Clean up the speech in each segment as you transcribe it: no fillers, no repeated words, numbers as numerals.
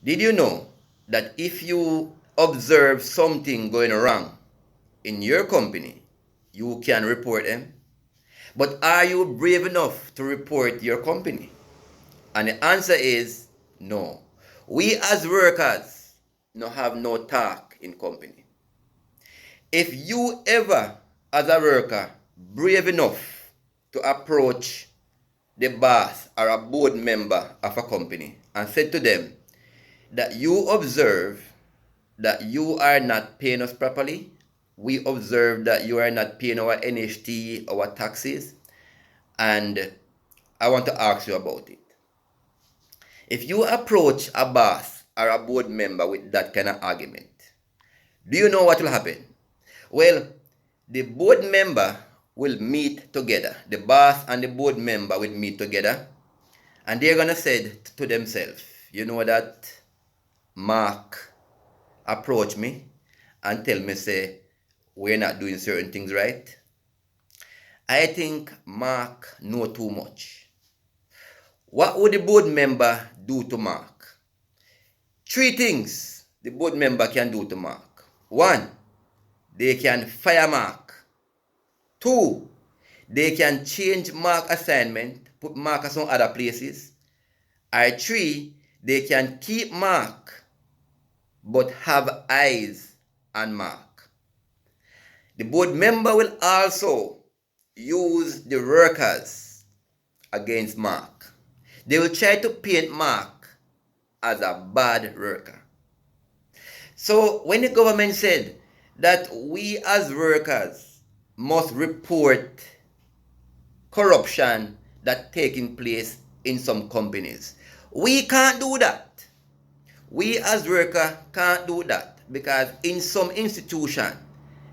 Did you know that if you observe something going wrong in your company, you can report them? But are you brave enough to report your company? And the answer is no. We as workers no have no talk in company. If you ever, as a worker, brave enough to approach the boss or a board member of a company and said to them that you observe that you are not paying us properly, we observe that you are not paying our NHT, our taxes, and I want to ask you about it. If you approach a boss or a board member with that kind of argument, do you know what will happen? Well, the board member will meet together. The boss and the board member will meet together, and they're gonna say to themselves, you know that Mark approach me and tell me say we're not doing certain things right. I think Mark know too much. What would the board member do to Mark? Three things the board member can do to Mark. One, they can fire Mark. Two, they can change Mark assignment, put Mark at some other places. Or three, they can keep Mark but have eyes on Mark. The board member will also use the workers against Mark. They will try to paint Mark as a bad worker. So when the government said that we as workers must report corruption that taking place in some companies, we can't do that. We as workers can't do that because in some institution,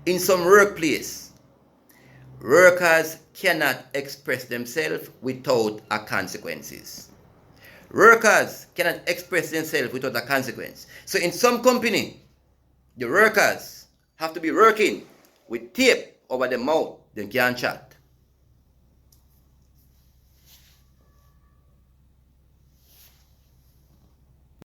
in some workplace, workers cannot express themselves without a consequences. Workers cannot express themselves without a consequence. So in some company, the workers have to be working with tape over their mouth. They can't chat.